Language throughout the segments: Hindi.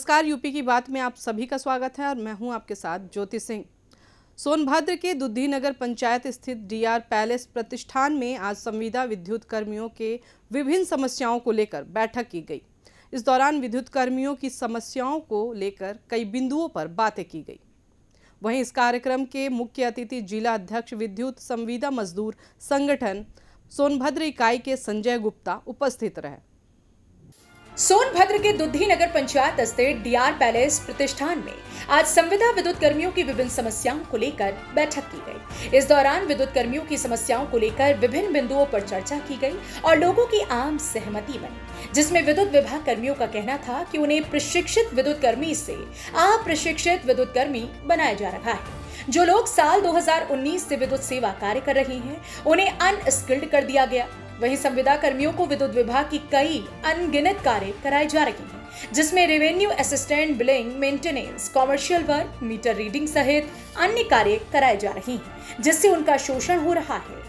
नमस्कार, यूपी की बात में आप सभी का स्वागत है और मैं हूं आपके साथ ज्योति सिंह। सोनभद्र के दुद्धी नगर पंचायत स्थित डीआर पैलेस प्रतिष्ठान में आज संविदा विद्युत कर्मियों के विभिन्न समस्याओं को लेकर बैठक की गई। इस दौरान विद्युत कर्मियों की समस्याओं को लेकर कई बिंदुओं पर बातें की गई। वहीं इस कार्यक्रम के मुख्य अतिथि जिला अध्यक्ष विद्युत संविदा मजदूर संगठन सोनभद्र इकाई के संजय गुप्ता उपस्थित रहे। सोनभद्र के दुद्धी नगर पंचायत स्थित डीआर पैलेस प्रतिष्ठान में आज संविदा विद्युत कर्मियों की विभिन्न समस्याओं को लेकर बैठक की गई। इस दौरान विद्युत कर्मियों की समस्याओं को लेकर विभिन्न बिंदुओं पर चर्चा की गई और लोगों की आम सहमति बनी, जिसमें विद्युत विभाग कर्मियों का कहना था कि उन्हें प्रशिक्षित विद्युत कर्मी से अप्रशिक्षित विद्युत कर्मी बनाया जा रहा है। जो लोग साल 2019 से विद्युत सेवा कार्य कर रहे हैं उन्हें अनस्किल्ड कर दिया गया। वहीं संविदा कर्मियों को विद्युत विभाग की कई अनगिनत कार्य कराए जा रहे हैं, जिसमें revenue assistant, billing, maintenance, commercial work, meter reading सहित अन्य कार्य कराए जा रहे हैं, जिससे उनका शोषण हो रहा है।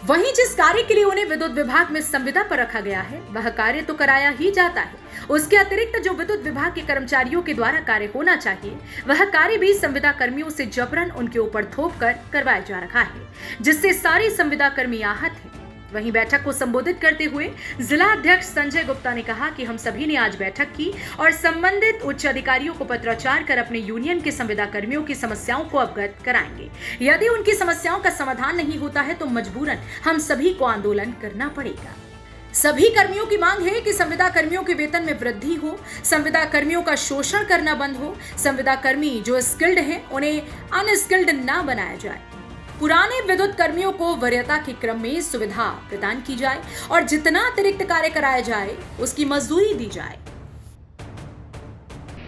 वहीं जिस कार्य के लिए उन्हें विद्युत विभाग में संविदा पर रखा गया है वह कार्य तो कराया ही जाता है, उसके अतिरिक्त जो विद्युत विभाग के कर्मचारियों के द्वारा कार्य होना चाहिए वह कार्य भी संविदा कर्मियों से जबरन उनके ऊपर थोप कर करवाया जा रहा है, जिससे सारे संविदा कर्मी आहत हैं। वहीं बैठक को संबोधित करते हुए जिला अध्यक्ष संजय गुप्ता ने कहा कि हम सभी ने आज बैठक की और संबंधित उच्च अधिकारियों को पत्राचार कर अपने यूनियन के संविदा कर्मियों की समस्याओं को अवगत कराएंगे। यदि उनकी समस्याओं का समाधान नहीं होता है तो मजबूरन हम सभी को आंदोलन करना पड़ेगा। सभी कर्मियों की मांग है कि संविदा कर्मियों के वेतन में वृद्धि हो, संविदा कर्मियों का शोषण करना बंद हो, संविदा कर्मी जो स्किल्ड हैं उन्हें अनस्किल्ड ना बनाया जाए, पुराने विद्युत कर्मियों को वरीयता के क्रम में सुविधा प्रदान की जाए और जितना अतिरिक्त कार्य कराया जाए उसकी मजदूरी दी जाए।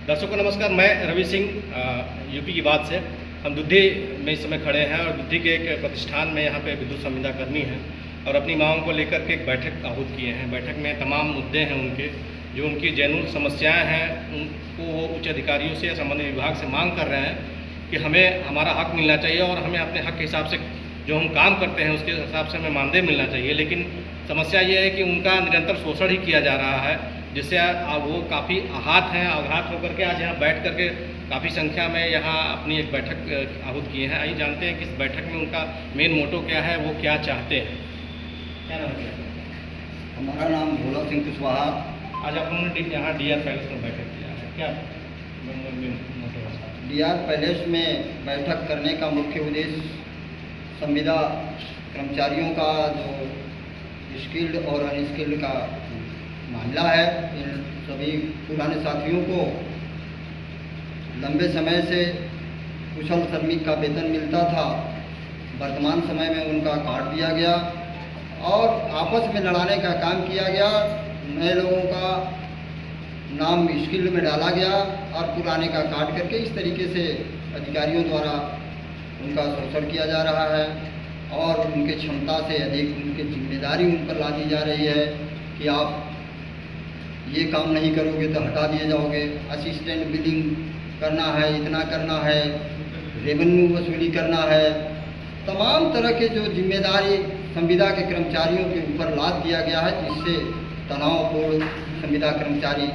दर्शकों नमस्कार, मैं रवि सिंह यूपी की बात से। हम दुद्धी में इस समय खड़े हैं और दुद्धी के एक प्रतिष्ठान में यहाँ पे विद्युत संविदा कर्मी हैं और अपनी मांगों को लेकर के एक बैठक आहूत किए हैं। बैठक में तमाम मुद्दे हैं उनके, जो उनकी जेन्युइन समस्याएँ हैं उनको वो उच्च अधिकारियों से या संबंधित विभाग से मांग कर रहे हैं कि हमें हमारा हक मिलना चाहिए और हमें अपने हक के हिसाब से जो हम काम करते हैं उसके हिसाब से हमें मानदेय मिलना चाहिए। लेकिन समस्या ये है कि उनका निरंतर शोषण ही किया जा रहा है, जिससे वो काफ़ी आघात हैं। आघात होकर के आज यहाँ बैठ करके काफ़ी संख्या में यहाँ अपनी एक बैठक आहूत किए हैं। आइए जानते हैं कि इस बैठक में उनका मेन मोटो क्या है, वो क्या चाहते हैं। क्या नाम है? हमारा नाम भोला सिंह कुशवाहा। आज आप लोगों ने यहाँ डीआर पैलेस में बैठक किया है, क्या मोटो है? डीआर पैलेस में बैठक करने का मुख्य उद्देश्य संविदा कर्मचारियों का जो स्किल्ड और अनस्किल्ड का मामला है, इन सभी पुराने साथियों को लंबे समय से कुशल श्रमिक का वेतन मिलता था, वर्तमान समय में उनका काट दिया गया और आपस में लड़ाने का काम किया गया। नए लोगों का नाम स्किल में डाला गया और पुराने का काट करके इस तरीके से अधिकारियों द्वारा उनका शोषण किया जा रहा है और उनके क्षमता से अधिक उनकी जिम्मेदारी उन पर ला दी जा रही है कि आप ये काम नहीं करोगे तो हटा दिए जाओगे। असिस्टेंट बिलिंग करना है, इतना करना है, रेवेन्यू वसूली करना है, तमाम तरह के जो जिम्मेदारी संविदा के कर्मचारियों के ऊपर लाद दिया गया है, जिससे तनावपूर्ण संविदा कर्मचारी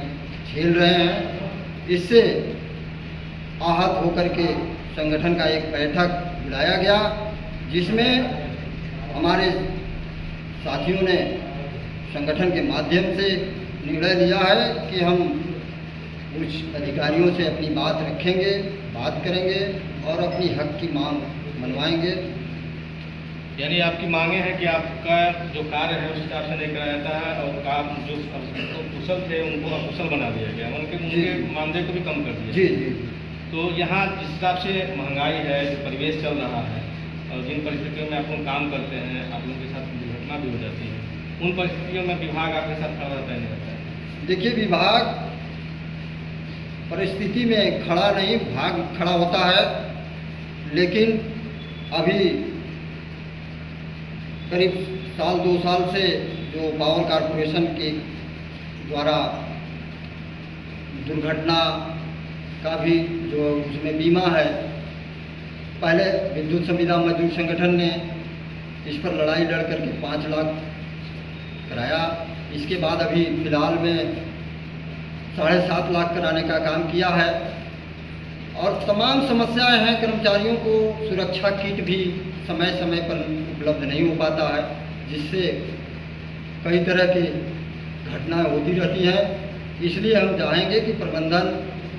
झेल रहे हैं। इससे आहत होकर के संगठन का एक बैठक बुलाया गया, जिसमें हमारे साथियों ने संगठन के माध्यम से निर्णय लिया है कि हम उच्च अधिकारियों से अपनी बात रखेंगे, बात करेंगे और अपनी हक की मांग मनवाएंगे। यानी आपकी मांगे हैं कि आपका जो कार्य है उस हिसाब से नहीं कराया जाता है और काम जो कुशल थे उनको अकुशल बना दिया गया, उनके मानदेय को भी कम कर दिया। जी जी। तो यहाँ जिस हिसाब से महंगाई है, जो परिवेश चल रहा है और जिन परिस्थितियों में आप लोग काम करते हैं, आप लोगों के साथ दुर्घटना भी हो जाती है, उन परिस्थितियों में विभाग आपके साथ खड़ा रहता नहीं रहता है? देखिए, विभाग परिस्थिति में खड़ा नहीं, भाग खड़ा होता है। लेकिन अभी करीब साल 2 साल से जो पावर कॉरपोरेशन के द्वारा दुर्घटना का भी जो उसमें बीमा है, पहले विद्युत संविदा मजदूर संगठन ने इस पर लड़ाई लड़ करके 5 लाख कराया। इसके बाद अभी फिलहाल में 7.5 लाख कराने का काम किया है। और तमाम समस्याएं हैं, कर्मचारियों को सुरक्षा किट भी समय समय पर उपलब्ध नहीं हो पाता है, जिससे कई तरह की घटनाएं होती रहती हैं। इसलिए हम चाहेंगे कि प्रबंधन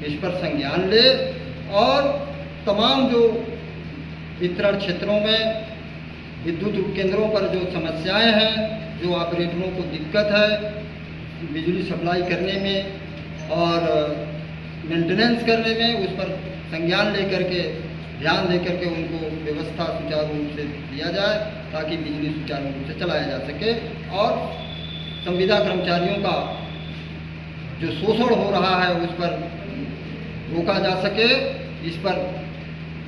इस पर संज्ञान ले और तमाम जो वितरण क्षेत्रों में विद्युत उपकेंद्रों पर जो समस्याएं हैं, जो ऑपरेटरों को दिक्कत है बिजली सप्लाई करने में और मेंटेनेंस करने में, उस पर संज्ञान लेकर के ध्यान देकर के उनको व्यवस्था सुचारू रूप से दिया जाए, ताकि बिजली सुचारू रूप से चलाया जा सके और संविदा कर्मचारियों का जो शोषण हो रहा है उस पर रोका जा सके। इस पर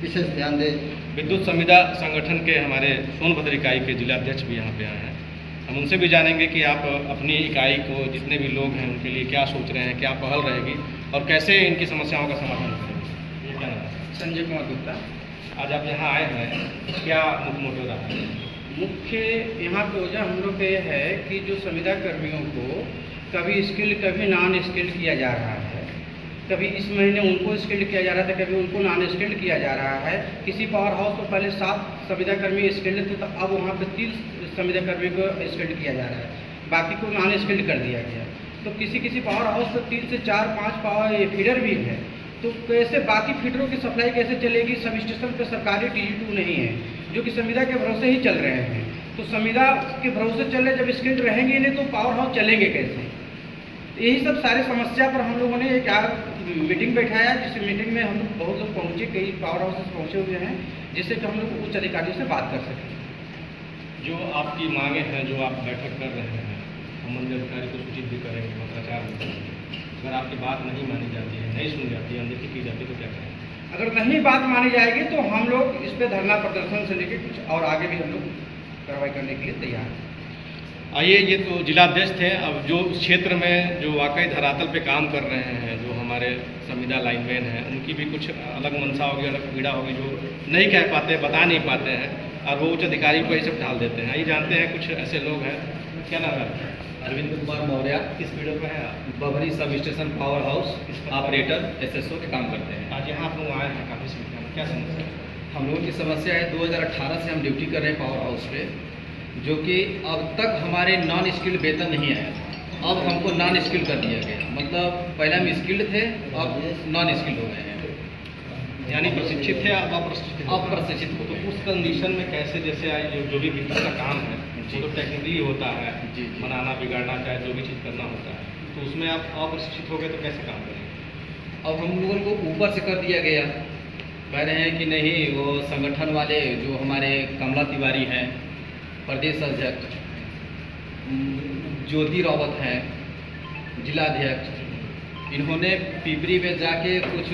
विशेष ध्यान दें। विद्युत संविदा संगठन के हमारे सोनभद्र इकाई के जिलाध्यक्ष भी यहाँ पे आए हैं। हम उनसे भी जानेंगे कि आप अपनी इकाई को जितने भी लोग हैं उनके लिए क्या सोच रहे हैं, क्या पहल रहेगी और कैसे इनकी समस्याओं का समाधान करेंगे। ये क्या नाम है? संजय कुमार गुप्ता। आज आप यहाँ आए हैं, क्या मुख्य मोटिव रहा है? मुख्य यहाँ पे वजह हम लोग का ये है कि जो संविदा कर्मियों को कभी स्किल्ड कभी नॉन स्किल्ड किया जा रहा है, कभी इस महीने उनको स्किल्ड किया जा रहा था, कभी उनको नॉन स्किल्ड किया जा रहा है। किसी पावर हाउस पर पहले 7 संविदा कर्मी स्किल्ड थे, तो अब वहाँ पे 30 संविदा कर्मी को स्किल्ड किया जा रहा है, बाकी को नॉन स्किल्ड कर दिया गया। तो किसी पावर हाउस पर 3 से 4-5 पावर फीडर भी है, तो कैसे बाकी फीडरों की सप्लाई कैसे चलेगी? सब स्टेशन पर सरकारी TG2 नहीं है, जो कि संविदा के भरोसे ही चल रहे हैं। तो संविदा के भरोसे चल रहे, जब स्किल्ड रहेंगे नहीं तो पावर हाउस चलेंगे कैसे? यही सब सारे समस्या पर हम लोगों ने एक मीटिंग बैठाया, जिस मीटिंग में हम लोग बहुत लोग पहुँचे, कई पावर हाउसेस पहुँचे हुए हैं, जिससे कि हम लोग उच्च अधिकारियों से बात कर सकें। जो आपकी मांगे हैं, जो आप बैठक कर रहे हैं, हम मंडल अधिकारी को सूचित भी करेंगे, पत्राचार भी करेंगे। अगर आपकी बात नहीं मानी जाती है, नहीं सुनी जाती है, अनदेखी की जाती है, तो क्या करेंगे? अगर नहीं बात मानी जाएगी तो हम लोग इस पर धरना प्रदर्शन से लेकर कुछ और आगे भी हम लोग कार्रवाई करने के लिए तैयार हैं। आइए, ये तो जिलाध्यक्ष थे। अब जो उस क्षेत्र में जो वाकई धरातल पे काम कर रहे हैं, जो हमारे संविदा लाइनमैन हैं, उनकी भी कुछ अलग मंशा होगी, अलग पीड़ा होगी, जो नहीं कह पाते, बता नहीं पाते हैं और वो उच्च अधिकारी को ये सब डाल देते हैं। ये जानते हैं कुछ ऐसे लोग हैं। क्या नाम है? अरविंद कुमार मौर्य। किस पीड़े पर है आप? Babri sub station power house operator SSO के काम करते हैं। आज यहाँ आप लोग आए हैं काफ़ी संख्या में, क्या समस्या है? हम लोगों की समस्या है 2018 से हम ड्यूटी कर रहे हैं पावर हाउस पे, जो कि अब तक हमारे नॉन स्किल्ड वेतन नहीं आया। अब हमको नॉन स्किल्ड कर दिया गया, मतलब पहले हम स्किल्ड थे, अब नॉन स्किल्ड हो गए हैं। यानी प्रशिक्षित थे, अब अप्रशिक्षित? अप्रशिक्षित हो तो गए। उस कंडीशन में कैसे, जैसे जो भी विद्युत का काम है वो तो टेक्निकली होता है, जी। बनाना बिगाड़ना चाहे जो भी चीज़ करना होता है, तो उसमें आप अप्रशिक्षित हो गए तो कैसे काम करेंगे? अब हम लोगों को ऊपर से कर दिया गया। कह रहे हैं कि नहीं, वो संगठन वाले जो हमारे कमला तिवारी हैं, प्रदेश अध्यक्ष, ज्योति रावत हैं जिलाध्यक्ष, इन्होंने पिपरी में जाके कुछ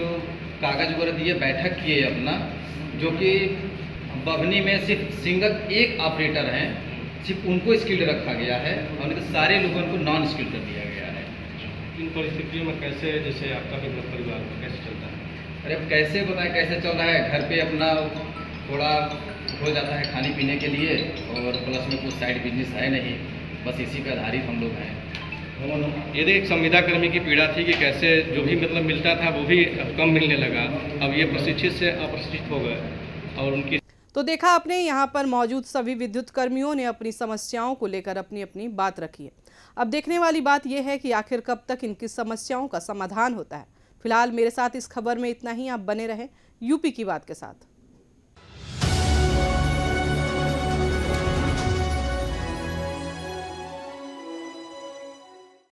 कागज वगैरह दिए, बैठक किए अपना, जो कि बभनी में सिर्फ सिंगल एक ऑपरेटर हैं, सिर्फ उनको स्किल्ड रखा गया है और सारे लोगों को नॉन स्किल्ड कर दिया गया है। इन परिस्थितियों में कैसे, जैसे आपका भी घर परिवार कैसे चलता है? अरे अब कैसे बताएं कैसे चल रहा है? घर पे अपना थोड़ा हो जाता है खाने पीने के लिए, और प्लस में कुछ साइड बिजनेस है नहीं, बस इसी पे आधारित हम लोग हैं। यदि एक संविदा कर्मी की पीड़ा थी कि कैसे जो भी मतलब मिलता था वो भी अब कम मिलने लगा, अब ये प्रशिक्षित से अप्रशिक्षित हो गए और उनकी। तो देखा आपने, यहाँ पर मौजूद सभी विद्युत कर्मियों ने अपनी समस्याओं को लेकर अपनी अपनी बात रखी है। अब देखने वाली बात यह है कि आखिर कब तक इनकी समस्याओं का समाधान होता है। फिलहाल मेरे साथ इस खबर में इतना ही। आप बने रहें यूपी की बात के साथ।